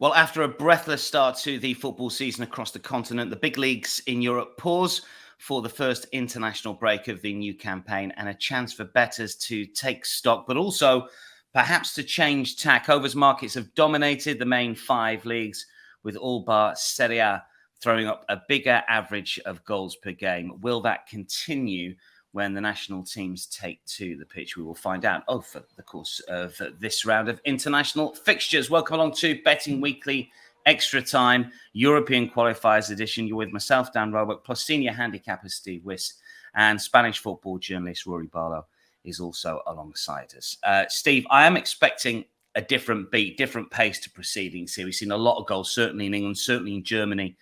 Well, after a breathless start to the football season across the continent, the big leagues in Europe pause for the first international break of the new campaign and a chance for bettors to take stock, but also perhaps to change tack. Overs markets have dominated the main 5 leagues, with all bar Serie A throwing up a bigger average of goals per game. Will that continue when the national teams take to the pitch? We will find out over the course of this round of international fixtures. Welcome along to Betting Weekly Extra Time, European Qualifiers edition. You're with myself, Dan Roebuck, plus senior handicapper Steve Wyss, and Spanish football journalist Ruairidh Barlow is also alongside us. Steve, I am expecting a different beat, different pace to proceedings here. We've seen a lot of goals, certainly in England, certainly in Germany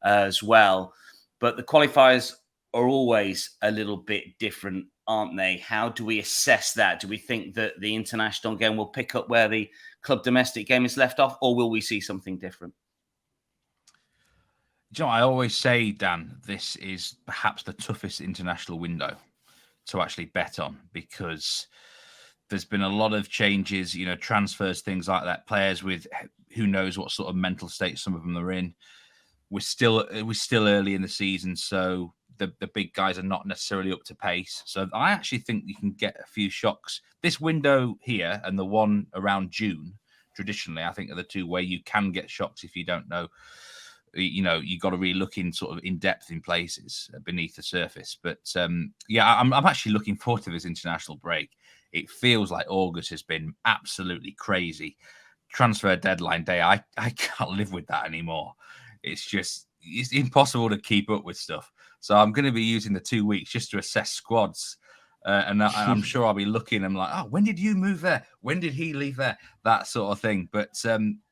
as well. But the qualifiers are always a little bit different, aren't they? How do we assess that? Do we think that the international game will pick up where the club domestic game is left off, or will we see something different? Do you know, I always say, Dan, this is perhaps the toughest international window to actually bet on, because there's been a lot of changes, transfers, things like that. Players with who knows what sort of mental state some of them are in. We're still early in the season, so the big guys are not necessarily up to pace. So I actually think you can get a few shocks. This window here and the one around June, traditionally, I think are the two where you can get shocks if you don't know. You got to really look in sort of in depth in places beneath the surface. But I'm actually looking forward to this international break. It feels like August has been absolutely crazy. Transfer deadline day, I can't live with that anymore. It's impossible to keep up with stuff. So I'm going to be using the 2 weeks just to assess squads. And I'm sure I'll be looking. I'm like, when did you move there? When did he leave there? That sort of thing. But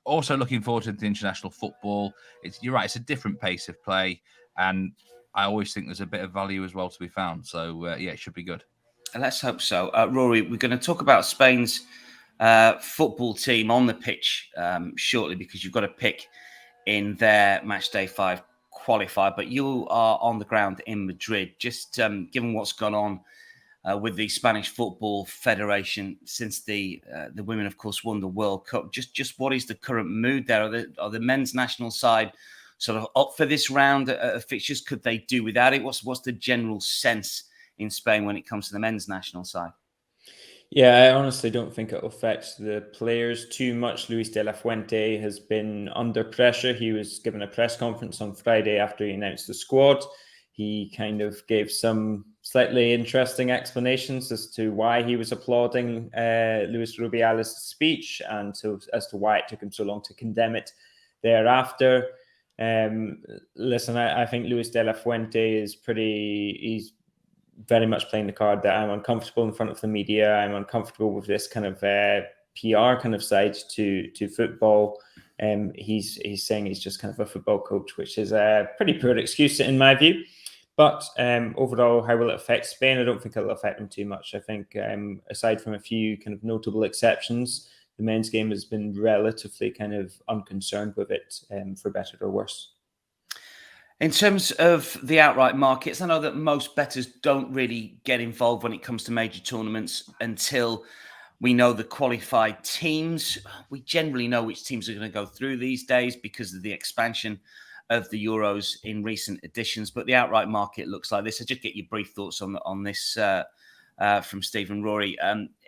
also looking forward to the international football. You're right. It's a different pace of play. And I always think there's a bit of value as well to be found. So, it should be good. Let's hope so. Rory, we're going to talk about Spain's football team on the pitch shortly, because you've got to pick in their match day 5 qualifier, but you are on the ground in Madrid. Just given what's gone on with the Spanish Football Federation since the women, of course, won the World Cup, just what is the current mood there? Are the men's national side sort of up for this round of fixtures? Could they do without it? What's the general sense in Spain when it comes to the men's national side? Yeah, I honestly don't think it will affect the players too much. Luis de la Fuente has been under pressure. He was given a press conference on Friday after he announced the squad. He kind of gave some slightly interesting explanations as to why he was applauding Luis Rubiales' speech, and as to why it took him so long to condemn it thereafter. Listen, I think Luis de la Fuente he's very much playing the card that I'm uncomfortable in front of the media. I'm uncomfortable with this kind of PR kind of side to football. He's saying he's just kind of a football coach, which is a pretty poor excuse in my view. But overall, how will it affect Spain? I don't think it'll affect them too much. I think aside from a few kind of notable exceptions, the men's game has been relatively kind of unconcerned with it, for better or worse. In terms of the outright markets, I know that most bettors don't really get involved when it comes to major tournaments until we know the qualified teams. We generally know which teams are going to go through these days because of the expansion of the Euros in recent editions. But the outright market looks like this. So just get your brief thoughts on this from Steve and Rory.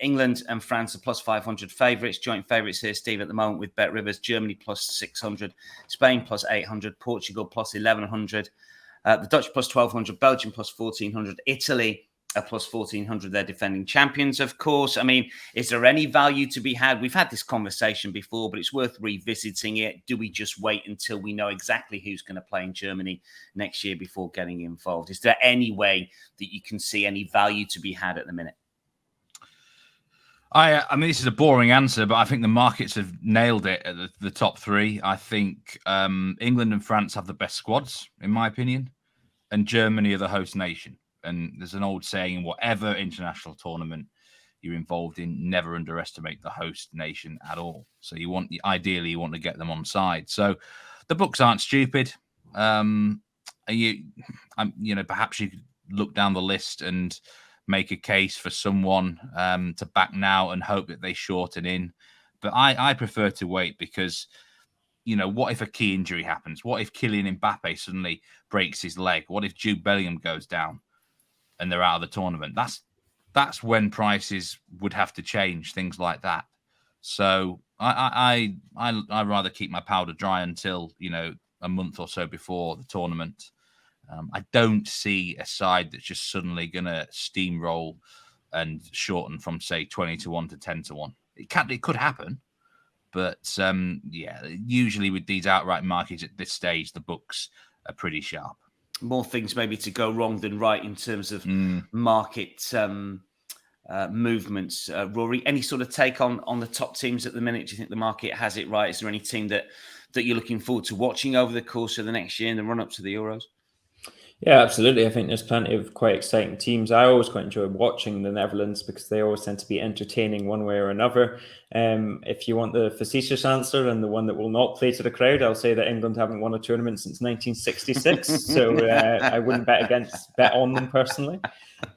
England and France are plus 500 favourites, joint favourites here, Steve, at the moment with Bet Rivers. Germany plus 600, Spain plus 800, Portugal plus 1100, the Dutch plus 1200, Belgium plus 1400, Italy plus 1400. They're defending champions, of course. I mean, is there any value to be had? We've had this conversation before, but it's worth revisiting it. Do we just wait until we know exactly who's going to play in Germany next year before getting involved? Is there any way that you can see any value to be had at the minute? I mean, this is a boring answer, but I think the markets have nailed it at the top 3. I think England and France have the best squads, in my opinion, and Germany are the host nation. And there's an old saying, whatever international tournament you're involved in, never underestimate the host nation at all. So ideally you want to get them on side. So the books aren't stupid. Perhaps you could look down the list and make a case for someone to back now and hope that they shorten in. But I prefer to wait, because what if a key injury happens? What if Kylian Mbappe suddenly breaks his leg? What if Jude Bellingham goes down and they're out of the tournament? That's when prices would have to change, things like that. So I rather keep my powder dry until, a month or so before the tournament. I don't see a side that's just suddenly going to steamroll and shorten from, say, 20-1 to 10-1. It could happen. But, usually with these outright markets at this stage, the books are pretty sharp. More things maybe to go wrong than right in terms of market movements. Rory, any sort of take on the top teams at the minute? Do you think the market has it right? Is there any team that you're looking forward to watching over the course of the next year in the run-up to the Euros? Yeah, absolutely. I think there's plenty of quite exciting teams. I always quite enjoy watching the Netherlands because they always tend to be entertaining one way or another. If you want the facetious answer and the one that will not play to the crowd, I'll say that England haven't won a tournament since 1966. So I wouldn't bet on them personally.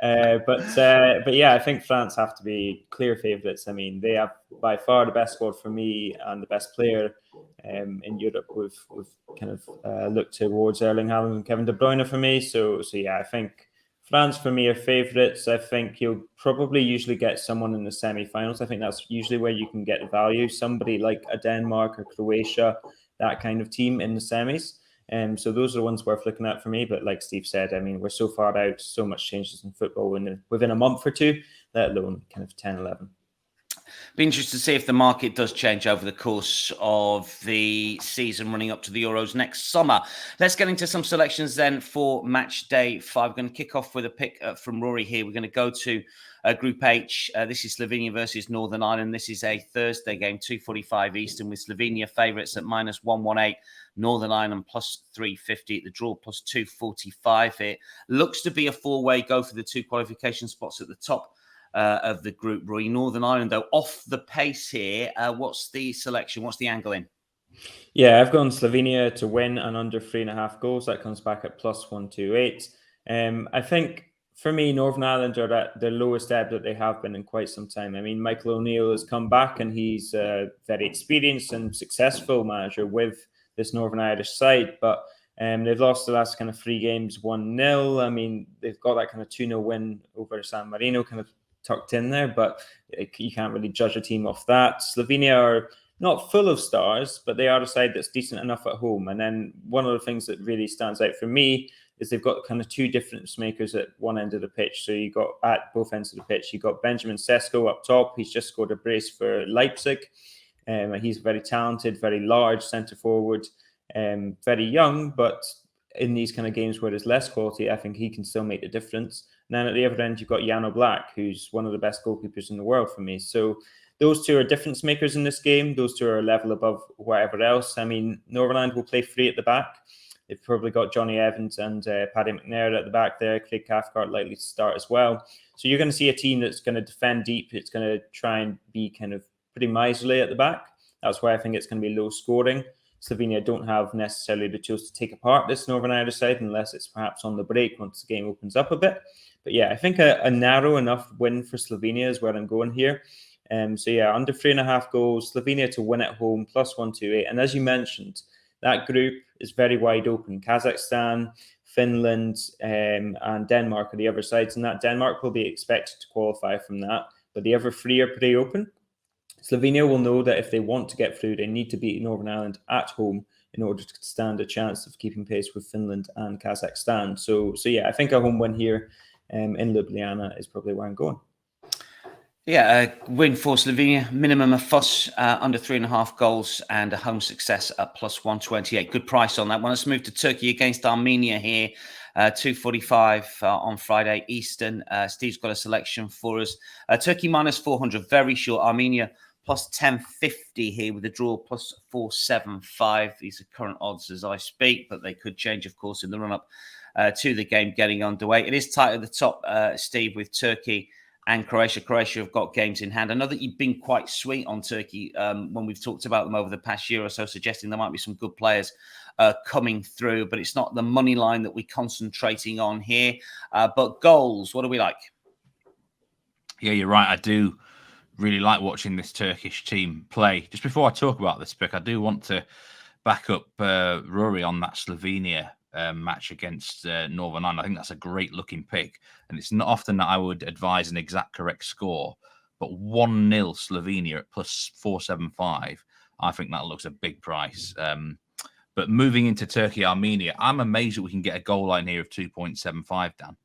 But yeah, I think France have to be clear favourites. I mean, they have by far the best squad for me and the best player in Europe. We've kind of looked towards Erling Haaland and Kevin De Bruyne for me. So yeah, I think France for me are favourites. I think you'll probably usually get someone in the semi-finals. I think that's usually where you can get the value. Somebody like a Denmark or Croatia, that kind of team in the semis. So those are the ones worth looking at for me. But like Steve said, I mean, we're so far out, so much changes in football within a month or two, let alone kind of 10, 11. Be interested to see if the market does change over the course of the season running up to the Euros next summer. Let's get into some selections then for match day 5. We're going to kick off with a pick from Rory here. We're going to go to Group H. This is Slovenia versus Northern Ireland. This is a Thursday game, 2:45 Eastern, with Slovenia favourites at -118. Northern Ireland +350. The draw +245 here. Looks to be a four-way go for the two qualification spots at the top of the group, Roy. Northern Ireland, though, off the pace here. What's the selection? What's the angle in? Yeah, I've gone Slovenia to win and under 3.5 goals. That comes back at +128. I think for me, Northern Ireland are at the lowest ebb that they have been in quite some time. I mean, Michael O'Neill has come back and he's a very experienced and successful manager with this Northern Irish side, but they've lost the last kind of 3 games 1-0. I mean, they've got that kind of 2-0 win over San Marino kind of tucked in there, but you can't really judge a team off that. Slovenia are not full of stars, but they are a side that's decent enough at home. And then one of the things that really stands out for me is they've got kind of 2 difference makers at one end of the pitch. So you got at both ends of the pitch, you got Benjamin Sesko up top. He's just scored a brace for Leipzig. He's very talented, very large centre forward, very young, but in these kind of games where there's less quality, I think he can still make the difference. And then at the other end, you've got Jan Oblak, who's one of the best goalkeepers in the world for me. So those 2 are difference makers in this game. Those 2 are a level above whatever else. I mean, Northern Ireland will play 3 at the back. They've probably got Johnny Evans and Paddy McNair at the back there. Craig Cathcart likely to start as well. So you're going to see a team that's going to defend deep. It's going to try and be kind of pretty miserly at the back. That's why I think it's going to be low scoring. Slovenia don't have necessarily the tools to take apart this Northern Irish side unless it's perhaps on the break once the game opens up a bit. But yeah, I think a narrow enough win for Slovenia is where I'm going here. So yeah, under 3.5 goals, Slovenia to win at home, +128. And as you mentioned, that group is very wide open. Kazakhstan, Finland, and Denmark are the other sides. And that Denmark will be expected to qualify from that. But the other 3 are pretty open. Slovenia will know that if they want to get through, they need to beat Northern Ireland at home in order to stand a chance of keeping pace with Finland and Kazakhstan. So yeah, I think a home win here in Ljubljana is probably where I'm going. Yeah, a win for Slovenia, minimum of fuss, under 3.5 goals, and a home success at +128. Good price on that one. Let's move to Turkey against Armenia here, 2:45 on Friday Eastern. Steve's got a selection for us. Turkey -400, very short. Armenia +1050 here with a draw +475. These are current odds as I speak, but they could change, of course, in the run-up to the game getting underway. It is tight at the top, Steve, with Turkey and Croatia. Croatia have got games in hand. I know that you've been quite sweet on Turkey when we've talked about them over the past year or so, suggesting there might be some good players coming through, but it's not the money line that we're concentrating on here. But goals, what do we like? Yeah, you're right. I do really like watching this Turkish team play. Just before I talk about this pick, I do want to back up Rory on that Slovenia match against Northern Ireland. I think that's a great looking pick. And it's not often that I would advise an exact correct score, but 1-0 Slovenia at plus 475. I think that looks a big price. But moving into Turkey, Armenia, I'm amazed that we can get a goal line here of 2.75, Dan.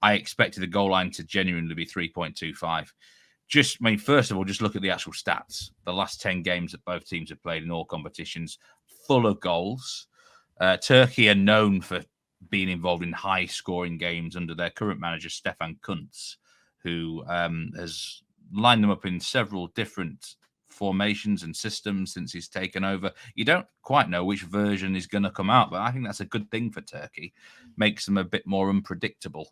I expected the goal line to genuinely be 3.25. First of all, just look at the actual stats. The last 10 games that both teams have played in all competitions, full of goals. Turkey are known for being involved in high-scoring games under their current manager, Stefan Kuntz, who has lined them up in several different formations and systems since he's taken over. You don't quite know which version is going to come out, but I think that's a good thing for Turkey. Makes them a bit more unpredictable.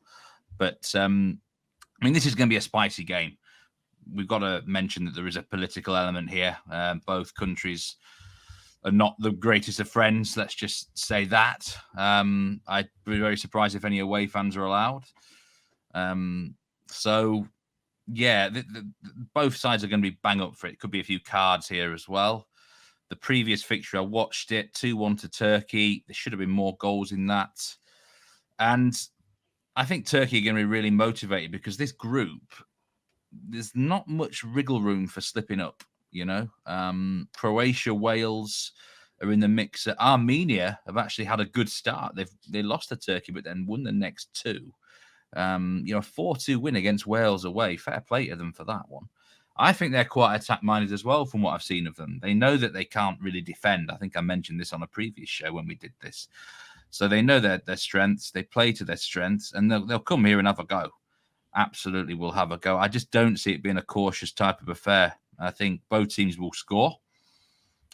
But, this is going to be a spicy game. We've got to mention that there is a political element here. Both countries are not the greatest of friends. Let's just say that. I'd be very surprised if any away fans are allowed. Both sides are going to be bang up for it. Could be a few cards here as well. The previous fixture, I watched it, 2-1 to Turkey. There should have been more goals in that. And I think Turkey are going to be really motivated because this group, there's not much wriggle room for slipping up, Croatia, Wales are in the mix. Armenia have actually had a good start. They lost to Turkey, but then won the next two. 4-2 win against Wales away. Fair play to them for that one. I think they're quite attack-minded as well from what I've seen of them. They know that they can't really defend. I think I mentioned this on a previous show when we did this. So they know their strengths. They play to their strengths, and they'll come here and have a go. Absolutely will have a go. I just don't see it being a cautious type of affair. I think both teams will score,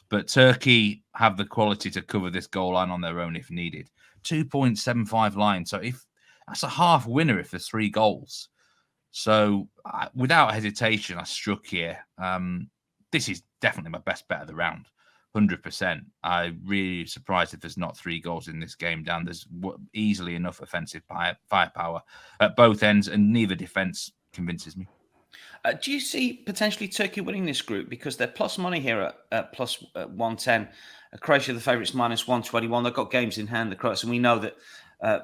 but Turkey have the quality to cover this goal line on their own if needed. 2.75 line. So if that's a half winner if there's 3 goals. So without hesitation, I struck here. This is definitely my best bet of the round. 100%. I'm really surprised if there's not 3 goals in this game, Dan. There's easily enough offensive firepower at both ends, and neither defence convinces me. Do you see potentially Turkey winning this group? Because they're plus money here at plus 110. Croatia, the favourites, minus 121. They've got games in hand, the Croats, and we know that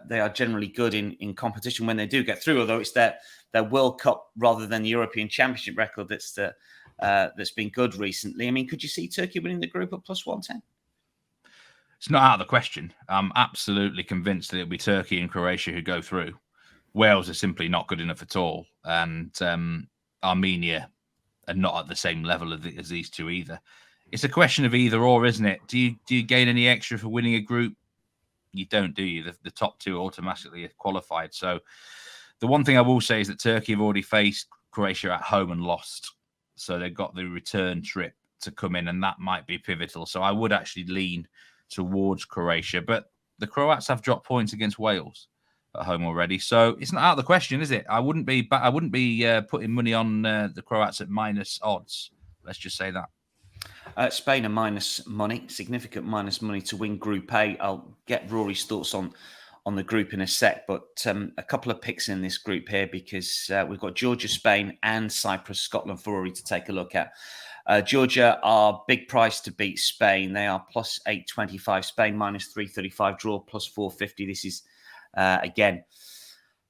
they are generally good in competition when they do get through, although it's their World Cup rather than the European Championship record that's been good recently. Could you see Turkey winning the group at plus 110? It's not out of the question. I'm absolutely convinced that it'll be Turkey and Croatia who go through. Wales are simply not good enough at all. And Armenia are not at the same level as these two either. It's a question of either or, isn't it? Do you gain any extra for winning a group? You don't, do you? The top two automatically are qualified. So the one thing I will say is that Turkey have already faced Croatia at home and lost. So they've got the return trip to come in, and that might be pivotal. So I would actually lean towards Croatia. But the Croats have dropped points against Wales at home already. So it's not out of the question, is it? I wouldn't be putting money on the Croats at minus odds. Let's just say that. Spain are minus money, significant minus money to win Group A. I'll get Rory's thoughts on the group in a sec, but a couple of picks in this group here because we've got Georgia, Spain, and Cyprus, Scotland for Rory to take a look at. Georgia are big price to beat Spain. They are plus 825. Spain minus 335. Draw plus 450. This is again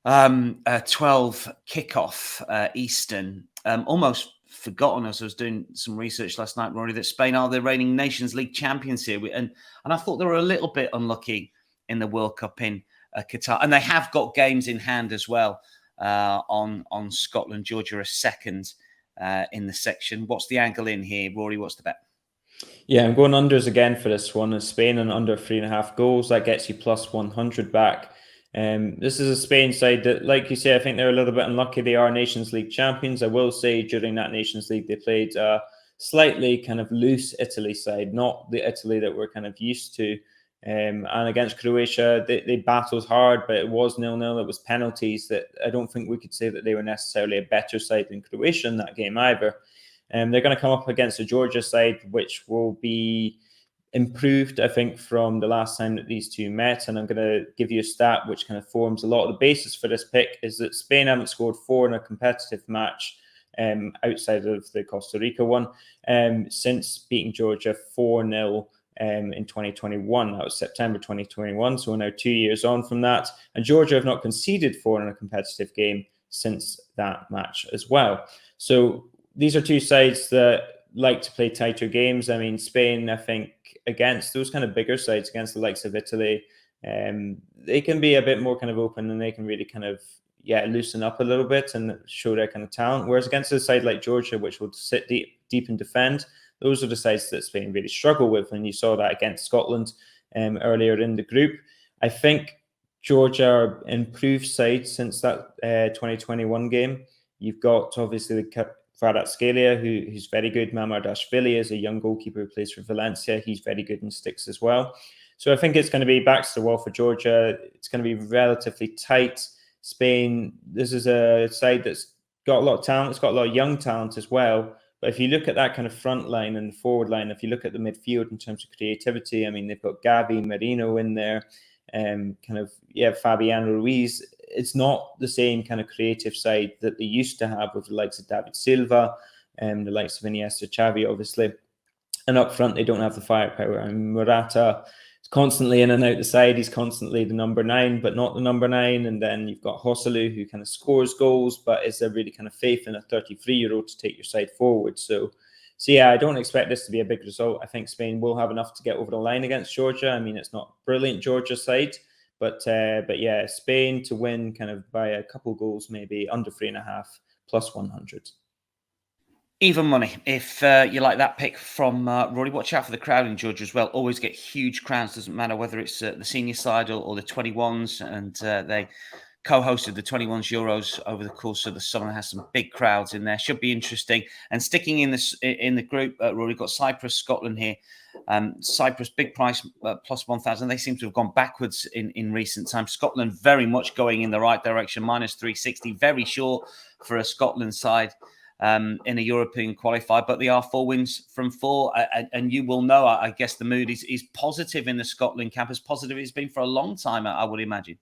12 kickoff Eastern. Almost forgotten as I was doing some research last night, Rory, that Spain are the reigning Nations League champions here, and I thought they were a little bit unlucky in the World Cup in Qatar, and they have got games in hand as well on Scotland. Georgia are second in the section. What's the angle in here, Rory? What's the bet? Yeah, I'm going unders again for this one. Is Spain and under 3.5 goals. That gets you plus 100 back. This is a Spain side that, like you say, I think they're a little bit unlucky. They are Nations League champions. I will say during that Nations League, they played a slightly kind of loose Italy side, not the Italy that we're kind of used to. And against Croatia, they battled hard, but it was 0-0. It was penalties. That I don't think we could say that they were necessarily a better side than Croatia in that game either. They're going to come up against a Georgia side, which will be improved, I think, from the last time that these two met. And I'm going to give you a stat which kind of forms a lot of the basis for this pick, is that Spain haven't scored 4 in a competitive match outside of the Costa Rica one since beating Georgia 4-0 in 2021. That was September 2021. So we're now 2 years on from that. And Georgia have not conceded 4 in a competitive game since that match as well. So these are two sides that like to play tighter games. I mean, Spain, I think, against those kind of bigger sides, against the likes of Italy, they can be a bit more kind of open, and they can really kind of loosen up a little bit and show their kind of talent. Whereas against a side like Georgia, which will sit deep and defend, those are the sides that Spain really struggle with. And you saw that against Scotland earlier in the group. I think Georgia are improved side since that 2021 game. You've got obviously the Kvaratskhelia, who's very good. Mamardashvili is a young goalkeeper who plays for Valencia. He's very good in sticks as well. So I think it's going to be backs to the wall for Georgia. It's going to be relatively tight. Spain, this is a side that's got a lot of talent. It's got a lot of young talent as well. But if you look at that kind of front line and forward line, if you look at the midfield in terms of creativity, I mean, they've got Gavi, Merino in there, Fabian Ruiz. It's not the same kind of creative side that they used to have with the likes of David Silva and the likes of Iniesta, Xavi, obviously. And up front, they don't have the firepower. I mean, Morata is constantly in and out the side. He's constantly the number 9, but not the number 9. And then you've got Joselu, who kind of scores goals, but is there really kind of faith in a 33-year-old to take your side forward? So yeah, I don't expect this to be a big result. I think Spain will have enough to get over the line against Georgia. I mean, it's not brilliant Georgia side, but yeah, Spain to win kind of by a couple goals, maybe under 3.5 plus 100. Even money. If you like that pick from Rory, watch out for the crowd in Georgia as well. Always get huge crowds. Doesn't matter whether it's the senior side or the 21s. And they co-hosted the 21s Euros over the course of the summer. Has some big crowds in there. Should be interesting. And sticking in the group, Rory, got Cyprus, Scotland here. Cyprus, big price, plus 1,000. They seem to have gone backwards in recent times. Scotland very much going in the right direction, minus 360. Very short for a Scotland side in a European qualifier, but they are 4 wins from 4. And you will know, I guess, the mood is positive in the Scotland camp, as positive as it's been for a long time, I would imagine.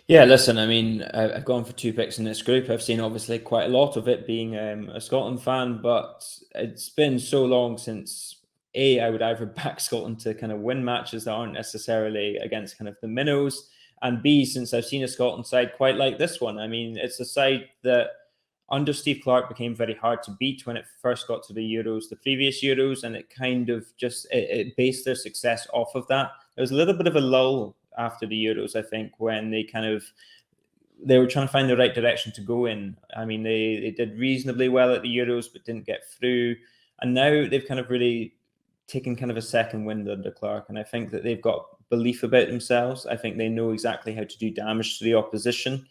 Yeah, listen, I mean, I've gone for 2 picks in this group. I've seen obviously quite a lot of it being a Scotland fan, but it's been so long since I would either back Scotland to kind of win matches that aren't necessarily against kind of the minnows, and B, since I've seen a Scotland side quite like this one. I mean, it's a side that under Steve Clarke became very hard to beat when it first got to the Euros, the previous Euros, and it kind of just it based their success off of that. There was a little bit of a lull after the Euros, I think, when they were trying to find the right direction to go in. I mean, they did reasonably well at the Euros, but didn't get through. And now they've kind of really taken kind of a second wind under Clarke. And I think that they've got belief about themselves. I think they know exactly how to do damage to the opposition.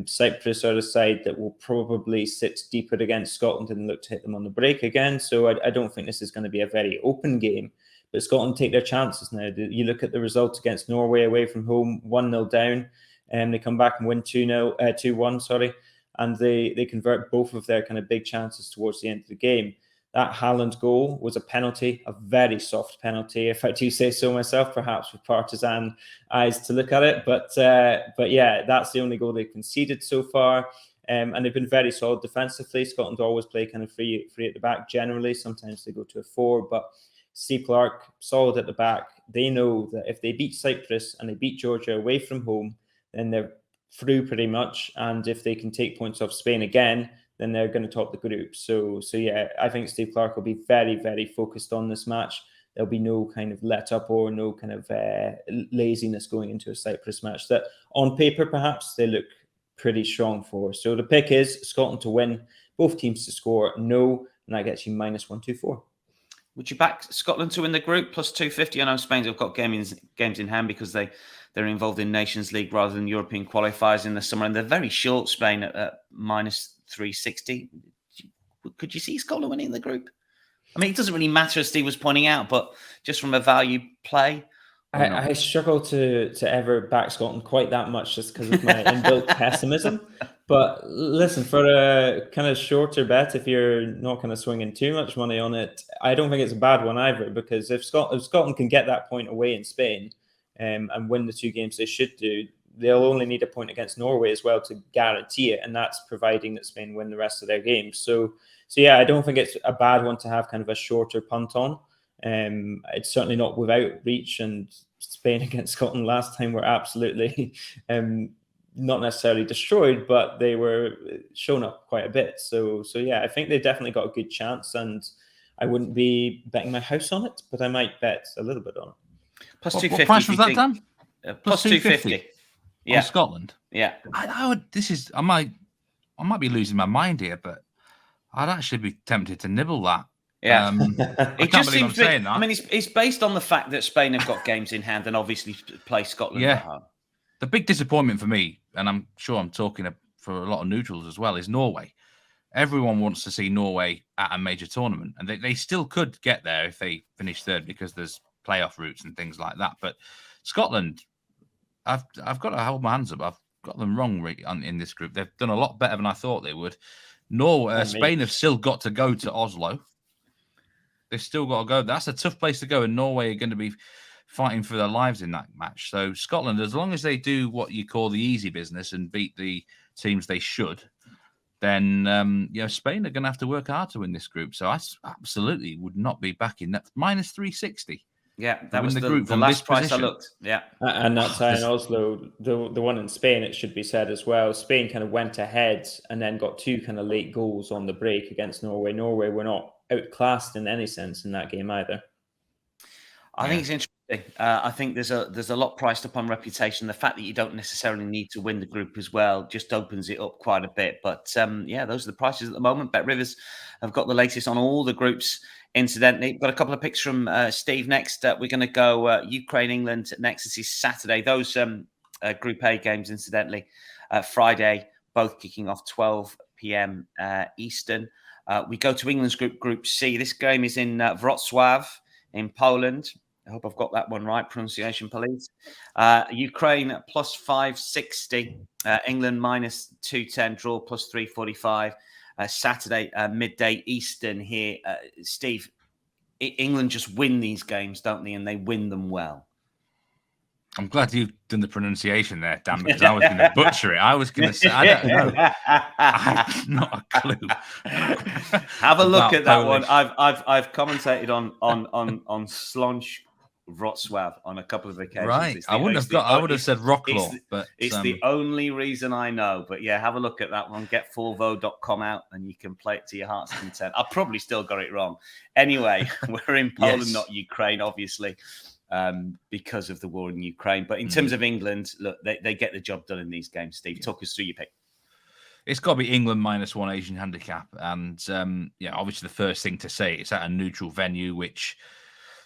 Cyprus are a side that will probably sit deeper against Scotland and look to hit them on the break again. So I don't think this is going to be a very open game. But Scotland take their chances now. You look at the results against Norway away from home, 1-0 down, and they come back and win 2-1, and they convert both of their kind of big chances towards the end of the game. That Haaland goal was a penalty, a very soft penalty, if I do say so myself, perhaps with partisan eyes to look at it. But yeah, that's the only goal they've conceded so far. And they've been very solid defensively. Scotland always play kind of free at the back generally. Sometimes they go to a 4, but Steve Clarke, solid at the back. They know that if they beat Cyprus and they beat Georgia away from home, then they're through pretty much. And if they can take points off Spain again, then they're going to top the group. So yeah, I think Steve Clarke will be very, very focused on this match. There'll be no kind of let up or no kind of laziness going into a Cyprus match that on paper, perhaps they look pretty strong for. So the pick is Scotland to win, both teams to score no, and that gets you minus 124. Would you back Scotland to win the group plus 250? I know Spain have got games in hand because they're involved in Nations League rather than European qualifiers in the summer, and they're very short, Spain, at minus 360. Could you see Scotland winning the group? I mean, it doesn't really matter, as Steve was pointing out, but just from a value play. I struggle to ever back Scotland quite that much just because of my inbuilt pessimism. But listen, for a kind of shorter bet, if you're not kind of swinging too much money on it, I don't think it's a bad one either, because if Scotland can get that point away in Spain and win the 2 games they should do, they'll only need a point against Norway as well to guarantee it, and that's providing that Spain win the rest of their games. So yeah, I don't think it's a bad one to have kind of a shorter punt on. It's certainly not without reach, and Spain against Scotland last time were absolutely not necessarily destroyed, but they were shown up quite a bit. So yeah, I think they definitely got a good chance, and I wouldn't be betting my house on it, but I might bet a little bit on it. Plus What 250. price was that, Dan? Plus 250. Yeah. On Scotland. Yeah. I would. I might be losing my mind here, but I'd actually be tempted to nibble that. Yeah. It just seems to saying that. I mean, it's based on the fact that Spain have got games in hand and obviously play Scotland at home. The big disappointment for me, and I'm sure I'm talking for a lot of neutrals as well, is Norway. Everyone wants to see Norway at a major tournament, and they still could get there if they finish third because there's playoff routes and things like that. But Scotland, I've got to hold my hands up. I've got them wrong in this group. They've done a lot better than I thought they would. Spain have still got to go to Oslo. They've still got to go. That's a tough place to go, and Norway are going to be fighting for their lives in that match. So Scotland, as long as they do what you call the easy business and beat the teams they should, then Spain are going to have to work hard to win this group. So I absolutely would not be backing that. Minus 360. Yeah, that was the last price I looked. Yeah. And that's in Oslo, the one in Spain, it should be said as well. Spain kind of went ahead and then got two kind of late goals on the break against Norway. Norway were not outclassed in any sense in that game either. I think it's interesting. I think there's a lot priced upon reputation. The fact that you don't necessarily need to win the group as well just opens it up quite a bit. But those are the prices at the moment. Bet Rivers have got the latest on all the groups. Incidentally, got a couple of picks from Steve next. We're going to go Ukraine, England next. This is Saturday. Those Group A games, incidentally, Friday, both kicking off 12 p.m. Eastern. We go to England's Group C. This game is in Wrocław in Poland. I hope I've got that one right. Pronunciation, please. Ukraine plus 560. England minus 210. Draw plus 345. Saturday, midday Eastern here. Steve, England just win these games, don't they? And they win them well. I'm glad you've done the pronunciation there, Dan, because I was going to butcher it. I was going to say, I don't know. I have not a clue. Have a look at that Polish. One. I've commentated on Slonsk Wrocław on a couple of occasions. Right. I would have said Wrocław, but it's the only reason I know. But yeah, have a look at that one. Get forvo.com out and you can play it to your heart's content. I've probably still got it wrong. Anyway, we're in Poland, not Ukraine, obviously, because of the war in Ukraine. But in terms of England, look, they get the job done in these games. Steve, talk us through your pick. It's got to be England minus 1 Asian handicap. And obviously the first thing to say, it's at a neutral venue, which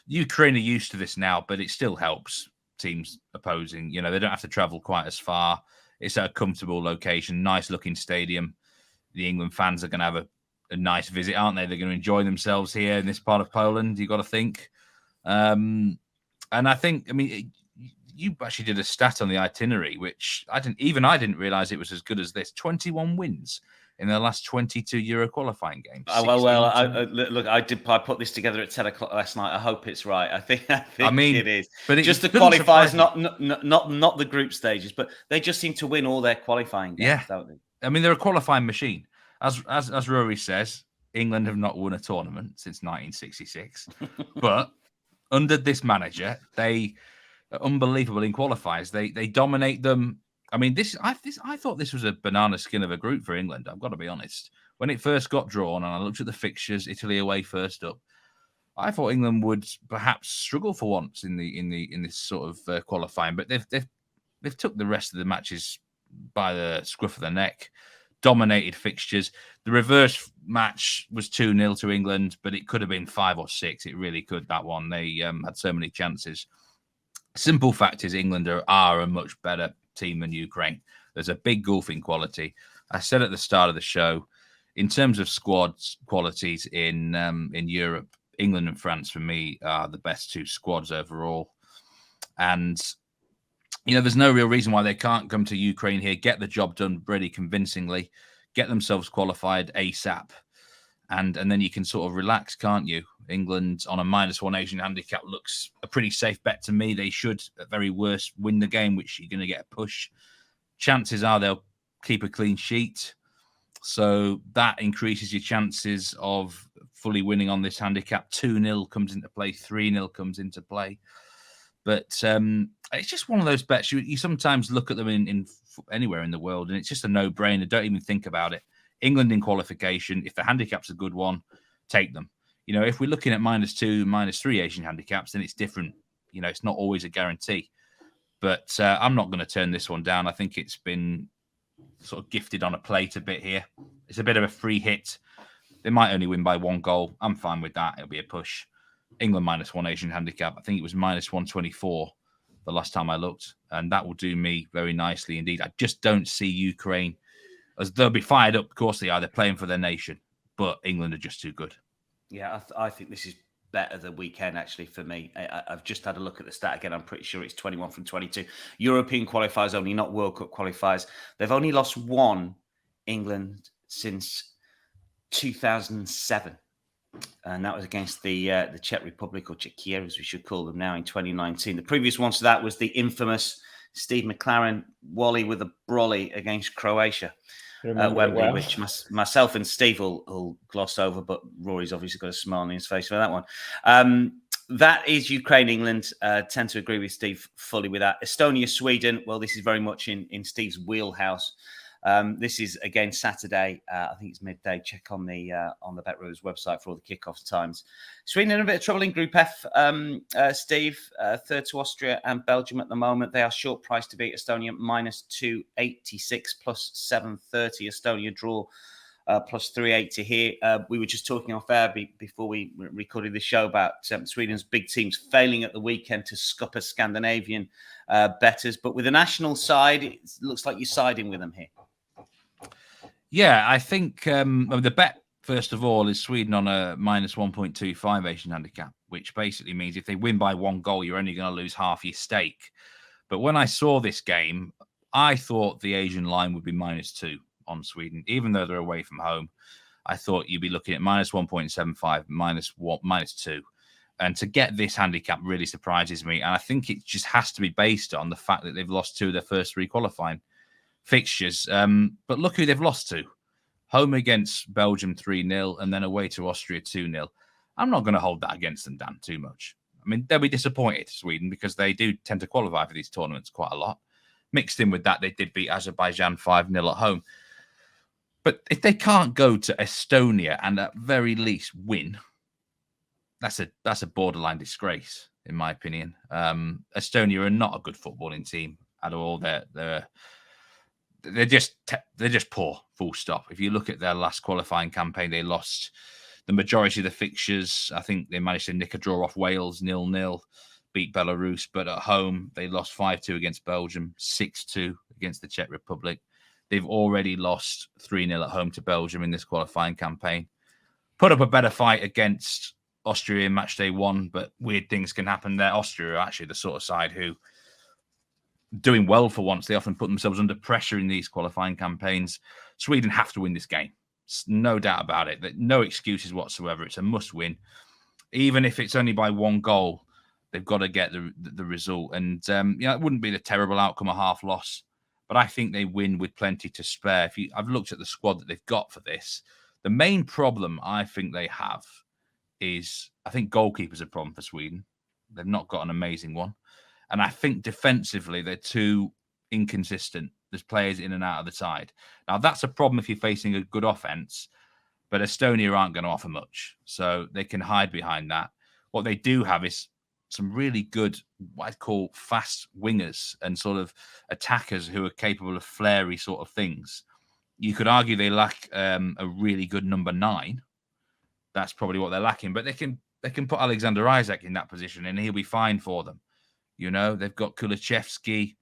Ukraine are used to this now, but it still helps teams opposing. They don't have to travel quite as far. It's at a comfortable location, nice looking stadium. The England fans are going to have a nice visit, aren't they? They're going to enjoy themselves here in this part of Poland, you've got to think. And I think, you actually did a stat on the itinerary, which I didn't realize it was as good as this. 21 wins in the last 22 Euro qualifying games. I put this together at 10 o'clock last night. I hope it's right. I think it is. But just the qualifiers, not the group stages, but they just seem to win all their qualifying games, don't they? They're a qualifying machine. As Rory says, England have not won a tournament since 1966. But under this manager, they are unbelievable in qualifiers. They dominate them. I thought this was a banana skin of a group for England. I've got to be honest. When it first got drawn and I looked at the fixtures, Italy away first up, I thought England would perhaps struggle for once in this sort of qualifying. But they've took the rest of the matches by the scruff of the neck, dominated fixtures. The reverse match was 2-0 to England, but it could have been 5 or 6. It really could, that one. They had so many chances. Simple fact is England are a much better team than Ukraine. There's a big gulf in quality. I said at the start of the show, in terms of squad qualities in Europe, England and France, for me, are the best two squads overall. And, there's no real reason why they can't come to Ukraine here, get the job done pretty convincingly, get themselves qualified ASAP. And then you can sort of relax, can't you? England on a -1 Asian handicap looks a pretty safe bet to me. They should, at very worst, win the game, which you're going to get a push. Chances are they'll keep a clean sheet. So that increases your chances of fully winning on this handicap. 2-0 comes into play, 3-0 comes into play. But it's just one of those bets. You sometimes look at them in anywhere in the world, and it's just a no-brainer. Don't even think about it. England in qualification, if the handicap's a good one, take them. If we're looking at -2, -3 Asian handicaps, then it's different. It's not always a guarantee. But I'm not going to turn this one down. I think it's been sort of gifted on a plate a bit here. It's a bit of a free hit. They might only win by 1 goal. I'm fine with that. It'll be a push. England -1 Asian handicap. I think it was -124 the last time I looked. And that will do me very nicely indeed. I just don't see Ukraine, as they'll be fired up. Of course they are. They're playing for their nation. But England are just too good. Yeah, I think this is better the weekend, actually, for me. I've just had a look at the stat again. I'm pretty sure it's 21 from 22. European qualifiers only, not World Cup qualifiers. They've only lost 1, England, since 2007. And that was against the Czech Republic, or Czechia, as we should call them now, in 2019. The previous one to that was the infamous Steve McLaren Wally with a brolly against Croatia. Wembley, which myself and Steve will gloss over, but Rory's obviously got a smile on his face for that one. That is Ukraine-England. Tend to agree with Steve fully with that. Estonia-Sweden, well, this is very much in Steve's wheelhouse. This is again Saturday. I think it's midday. Check on the BetRivers website for all the kickoff times. Sweden in a bit of trouble in Group F. Steve, third to Austria and Belgium at the moment. They are short price to beat Estonia, -286 plus 730. Estonia draw plus 380 here. We were just talking off air before we recorded the show about Sweden's big teams failing at the weekend to scupper Scandinavian bettors. But with the national side, it looks like you're siding with them here. Yeah, I think the bet, first of all, is Sweden on a -1.25 Asian handicap, which basically means if they win by 1 goal, you're only going to lose half your stake. But when I saw this game, I thought the Asian line would be -2 on Sweden, even though they're away from home. I thought you'd be looking at -1.75, -2. And to get this handicap really surprises me. And I think it just has to be based on the fact that they've lost 2 of their first 3 qualifying fixtures. But look who they've lost to. Home against Belgium 3-0 and then away to Austria 2-0. I'm not going to hold that against them, Dan, too much. I mean, they'll be disappointed, Sweden, because they do tend to qualify for these tournaments quite a lot. Mixed in with that, they did beat Azerbaijan 5-0 at home. But if they can't go to Estonia and at very least win, that's a borderline disgrace, in my opinion. Estonia are not a good footballing team at all. They're just poor, full stop. If you look at their last qualifying campaign, they lost the majority of the fixtures. I think they managed to nick a draw off Wales 0-0, beat Belarus, but at home they lost 5-2 against Belgium, 6-2 against the Czech Republic. They've already lost 3-0 at home to Belgium in this qualifying campaign. Put up a better fight against Austria in match day 1, but weird things can happen there. Austria are actually the sort of side who, doing well for once, they often put themselves under pressure in these qualifying campaigns. Sweden have to win this game. No doubt about it. No excuses whatsoever. It's a must win. Even if it's only by 1 goal, they've got to get the result. And it wouldn't be the terrible outcome, a half loss. But I think they win with plenty to spare. I've looked at the squad that they've got for this. The main problem I think they have is, I think goalkeeper's a problem for Sweden. They've not got an amazing one. And I think defensively, they're too inconsistent. There's players in and out of the side. Now, that's a problem if you're facing a good offense, but Estonia aren't going to offer much. So they can hide behind that. What they do have is some really good, what I'd call fast wingers and sort of attackers who are capable of flary sort of things. You could argue they lack a really good number 9. That's probably what they're lacking. But they can put Alexander Isak in that position and he'll be fine for them. You know, they've got Kulichevsky,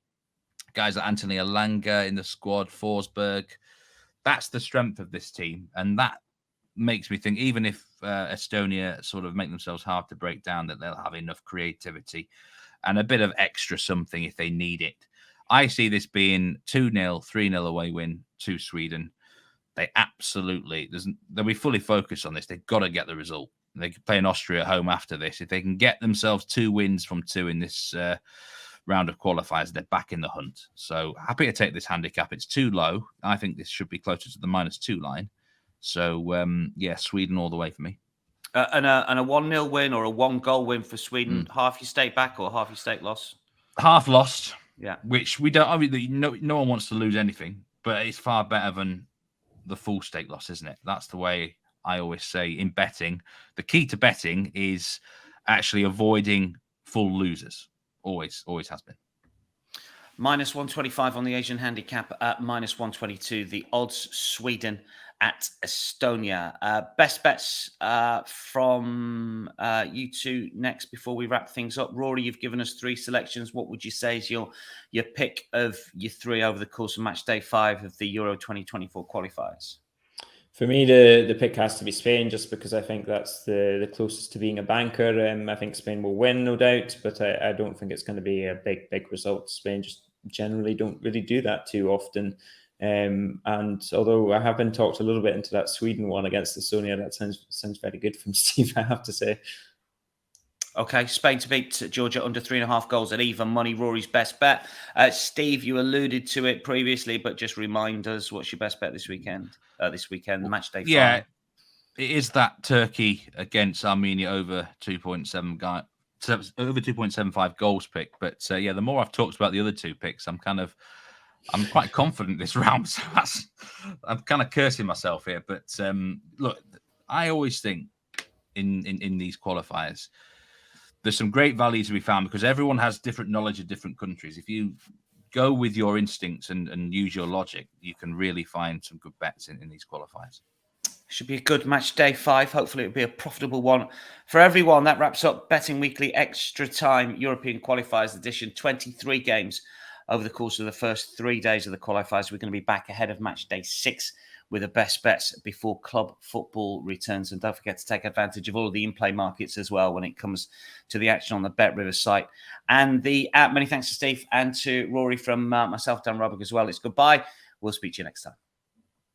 guys like Anthony Elanga in the squad, Forsberg. That's the strength of this team. And that makes me think, even if Estonia sort of make themselves hard to break down, that they'll have enough creativity and a bit of extra something if they need it. I see this being 2-0, 3-0 away win to Sweden. They absolutely, they'll be fully focused on this. They've got to get the result. They can play in Austria at home after this. If they can get themselves 2 wins from 2 in this round of qualifiers, they're back in the hunt. So happy to take this handicap. It's too low. I think this should be closer to the -2 line. So, Sweden all the way for me. And a 1-0 win or a 1-goal win for Sweden, half your stake back or half your stake loss? Half lost. Yeah. Which we don't, obviously, no one wants to lose anything, but it's far better than the full stake loss, isn't it? That's the way I always say in betting. The key to betting is actually avoiding full losers. Always has been. Minus 125 on the Asian handicap at minus 122. The odds, Sweden at Estonia. Best bets from you two next before we wrap things up. Rory, you've given us 3 selections. What would you say is your pick of your 3 over the course of match day 5 of the Euro 2024 qualifiers? For me, the pick has to be Spain, just because I think that's the closest to being a banker. I think Spain will win, no doubt, but I don't think it's going to be a big result. Spain just generally don't really do that too often. And although I have been talked a little bit into that Sweden one against Estonia, that sounds very good from Steve, I have to say. Okay, Spain to beat Georgia under 3.5 goals at even money. Rory's best bet. Steve, you alluded to it previously, but just remind us, what's your best bet this weekend? Match day 5. Yeah, it is that Turkey against Armenia over 2.75 goals pick. But the more I've talked about the other 2 picks, I'm quite confident this round. So I'm kind of cursing myself here. But look, I always think in these qualifiers, there's some great value to be found because everyone has different knowledge of different countries. If you go with your instincts and use your logic, you can really find some good bets in these qualifiers. Should be a good match day 5. Hopefully it'll be a profitable one for everyone. That wraps up Betting Weekly Extra Time European Qualifiers edition. 23 games over the course of the first 3 days of the qualifiers. We're going to be back ahead of match day 6 with the best bets before club football returns. And don't forget to take advantage of all of the in-play markets as well when it comes to the action on the Bet River site and the app. Many thanks to Steve and to Rory from myself, Dan Robick as well. It's goodbye. We'll speak to you next time.